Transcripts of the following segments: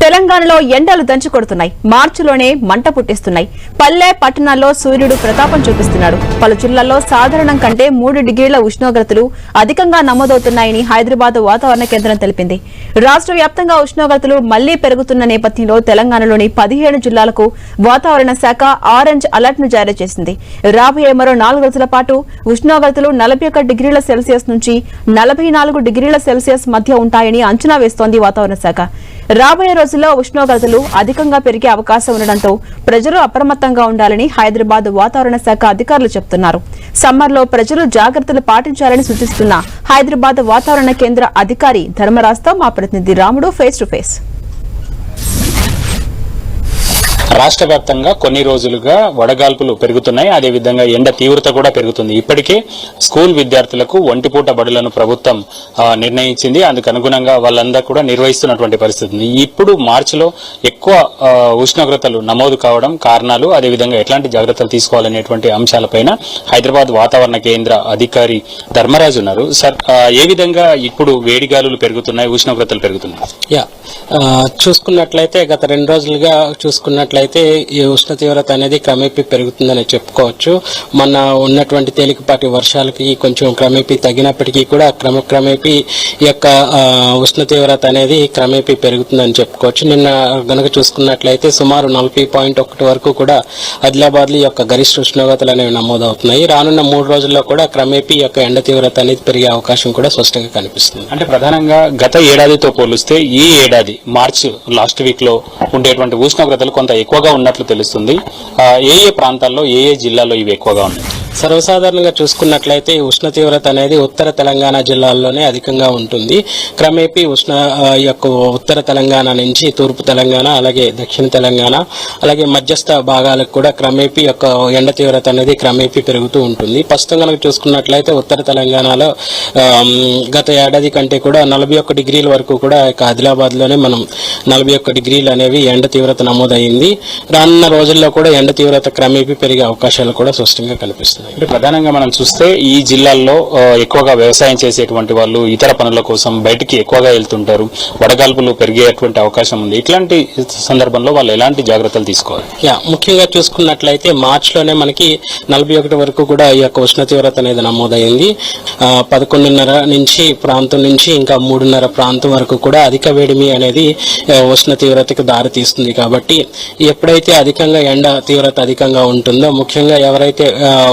తెలంగాణలో ఎండలు దంచుకొడుతున్నాయి. మార్చిలోనే మంట పుట్టిస్తున్నాయి. పల్లె పట్టణాల్లో సూర్యుడు ప్రతాపం చూపిస్తున్నాడు. పలు జిల్లాల్లో సాధారణం కంటే 3 డిగ్రీల ఉష్ణోగ్రతలు అధికంగా నమోదవుతున్నాయని హైదరాబాద్ వాతావరణ కేంద్రం తెలిపింది. రాష్ట్ర వ్యాప్తంగా ఉష్ణోగ్రతలు మళ్లీ పెరుగుతున్న నేపథ్యంలో తెలంగాణలోని 17 జిల్లాలకు వాతావరణ శాఖ ఆరెంజ్ అలర్ట్ ను జారీ చేసింది. రాబోయే మరో 4 రోజుల పాటు ఉష్ణోగ్రతలు 41 డిగ్రీల సెల్సియస్ నుంచి 44 డిగ్రీల సెల్సియస్ మధ్య ఉంటాయని అంచనా వేస్తోంది వాతావరణ శాఖ. రాబోయే రోజుల్లో ఉష్ణోగ్రతలు అధికంగా పెరిగే అవకాశం ఉండడంతో ప్రజలు అప్రమత్తంగా ఉండాలని హైదరాబాద్ వాతావరణ శాఖ అధికారులు చెబుతున్నారు. సమ్మర్లో ప్రజలు జాగ్రత్తలు పాటించాలని సూచిస్తున్న హైదరాబాద్ వాతావరణ కేంద్ర అధికారి ధర్మరాజ్తో మా ప్రతినిధి రాముడు ఫేస్ టు ఫేస్. రాష్ట్ర వ్యాప్తంగా కొన్ని రోజులుగా వడగాల్పులు పెరుగుతున్నాయి. అదేవిధంగా ఎండ తీవ్రత కూడా పెరుగుతుంది. ఇప్పటికే స్కూల్ విద్యార్థులకు ఒంటిపూట బడులను ప్రభుత్వం నిర్ణయించింది. అందుకు అనుగుణంగా వాళ్ళందరూ కూడా నిర్వహిస్తున్నటువంటి పరిస్థితి ఉంది. ఇప్పుడు మార్చిలో ఎక్కువ ఉష్ణోగ్రతలు నమోదు కావడం కారణాలు, అదేవిధంగా ఎట్లాంటి జాగ్రత్తలు తీసుకోవాలనేటువంటి అంశాలపైన హైదరాబాద్ వాతావరణ కేంద్ర అధికారి ధర్మరాజు ఉన్నారు. సార్, ఏ విధంగా ఇప్పుడు వేడిగాలులు పెరుగుతున్నాయి, ఉష్ణోగ్రతలు పెరుగుతున్నాయి? చూసుకున్నట్లయితే గత 2 రోజులుగా చూసుకున్నట్లయితే ఈ ఉష్ణ తీవ్రత అనేది క్రమేపీ పెరుగుతుందని చెప్పుకోవచ్చు. మొన్న ఉన్నటువంటి తేలికపాటి వర్షాలకి కొంచెం క్రమేపీ తగ్గినప్పటికీ కూడా క్రమేపీ ఈ యొక్క ఉష్ణ తీవ్రత అనేది క్రమేపీ పెరుగుతుందని చెప్పుకోవచ్చు. నిన్న గనక చూసుకున్నట్లయితే సుమారు 40.1 వరకు కూడా ఆదిలాబాద్ లో యొక్క గరిష్ట ఉష్ణోగ్రతలు అనేవి నమోదవుతున్నాయి. రానున్న 3 రోజుల్లో కూడా క్రమేపీ యొక్క ఎండ తీవ్రత అనేది పెరిగే అవకాశం కూడా స్పష్టంగా కనిపిస్తుంది. అంటే ప్రధానంగా గత ఏడాదితో పోలిస్తే ఈ ఏడాది మార్చి లాస్ట్ వీక్ లో ఉండేటువంటి ఉష్ణోగ్రతలు కొంత ఎక్కువగా ఉన్నట్లు తెలుస్తుంది. ఏ ప్రాంతాల్లో, ఏ జిల్లాల్లో ఇవి ఎక్కువగా ఉన్నాయి? సర్వసాధారణంగా చూసుకున్నట్లయితే ఉష్ణ తీవ్రత అనేది ఉత్తర తెలంగాణ జిల్లాల్లోనే అధికంగా ఉంటుంది. క్రమేపీ ఉత్తర తెలంగాణ నుంచి తూర్పు తెలంగాణ, అలాగే దక్షిణ తెలంగాణ, అలాగే మధ్యస్థ భాగాలకు కూడా క్రమేపీ యొక్క ఎండ తీవ్రత అనేది క్రమేపీ పెరుగుతూ ఉంటుంది. ప్రస్తుతం కనుక చూసుకున్నట్లయితే ఉత్తర తెలంగాణలో గత ఏడాది కంటే కూడా 41 డిగ్రీల వరకు కూడా ఆదిలాబాద్ లోనే మనం 41 డిగ్రీలు అనేవి ఎండ తీవ్రత నమోదైంది. రానున్న రోజుల్లో కూడా ఎండ తీవ్రత క్రమేపీ పెరిగే అవకాశాలు కూడా స్పష్టంగా కనిపిస్తున్నాయి. అంటే ప్రధానంగా మనం చూస్తే ఈ జిల్లాల్లో ఎక్కువగా వ్యవసాయం చేసేటువంటి వాళ్ళు ఇతర పనుల కోసం బయటికి ఎక్కువగా వెళ్తుంటారు. వడగాల్పులు పెరిగేటువంటి అవకాశం ఉంది. ఇట్లాంటి సందర్భంలో వాళ్ళు ఎలాంటి జాగ్రత్తలు తీసుకోవాలి? ముఖ్యంగా చూసుకున్నట్లయితే మార్చిలోనే మనకి 41 వరకు కూడా ఈ యొక్క ఉష్ణ తీవ్రత అనేది నమోదైంది. 11:30 నుంచి ప్రాంతం నుంచి ఇంకా 3:30 ప్రాంతం వరకు కూడా అధిక వేడిమి అనేది ఉష్ణ తీవ్రతకు దారి తీస్తుంది. కాబట్టి ఎప్పుడైతే అధికంగా ఎండ తీవ్రత అధికంగా ఉంటుందో, ముఖ్యంగా ఎవరైతే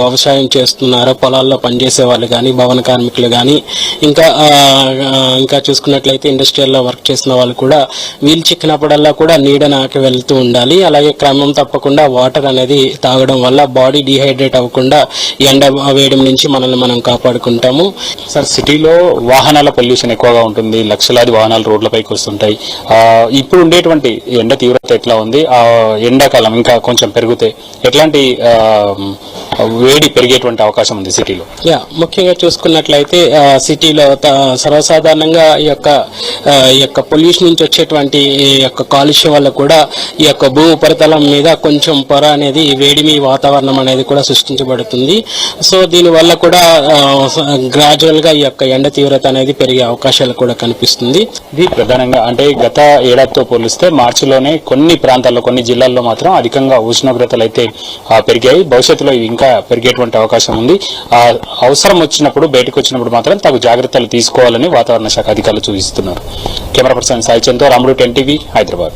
వ్యవసాయం చేస్తున్నారో, పొలాల్లో పనిచేసే వాళ్ళు కానీ, భవన కార్మికులు కానీ, ఇంకా చూసుకున్నట్లయితే ఇండస్ట్రియల్లో వర్క్ చేసిన వాళ్ళు కూడా వీలు చిక్కినప్పుడల్లా కూడా నీడ నాకి వెళ్తూ ఉండాలి. అలాగే క్రమం తప్పకుండా వాటర్ అనేది తాగడం వల్ల బాడీ డిహైడ్రేట్ అవ్వకుండా ఎండ వేయడం నుంచి మనల్ని మనం కాపాడుకుంటాము. సార్, సిటీలో వాహనాల పొల్యూషన్ ఎక్కువగా ఉంటుంది. లక్షలాది వాహనాలు రోడ్లపైకి వస్తుంటాయి. ఇప్పుడు ఉండేటువంటి ఎండ తీవ్రత ఎట్లా ఉంది? ఎండాకాలం ఇంకా కొంచెం పెరిగితే ఎట్లాంటి వేడి పెరిగేటువంటి అవకాశం ఉంది సిటీలో? ముఖ్యంగా చూసుకున్నట్లయితే సిటీలో సర్వసాధారణంగా ఈ యొక్క పొల్యూషన్ నుంచి వచ్చేటువంటి యొక్క కాలుష్యం వల్ల కూడా ఈ యొక్క భూ ఉపరితలం మీద కొంచెం పొర అనేది వేడిమి వాతావరణం అనేది కూడా సృష్టించబడుతుంది. సో దీనివల్ల కూడా గ్రాడ్యువల్ గా ఈ యొక్క ఎండ తీవ్రత అనేది పెరిగే అవకాశాలు కూడా కనిపిస్తుంది. ఇది ప్రధానంగా అంటే గత ఏడాదితో పోలిస్తే మార్చిలోనే కొన్ని ప్రాంతాల్లో, కొన్ని జిల్లాల్లో మాత్రం అధికంగా ఉష్ణోగ్రతలు అయితే పెరిగాయి. భవిష్యత్తులో ఇంకా పెరిగేటువంటి అవకాశం ఉంది. అవసరం వచ్చినప్పుడు, బయటకు వచ్చినప్పుడు మాత్రం తగు జాగ్రత్తలు తీసుకోవాలని వాతావరణ శాఖ అధికారులు సూచిస్తున్నారు. కెమెరా పర్సన్ సాయి చంద్తో రాముడు, 10 టీవీ, హైదరాబాద్.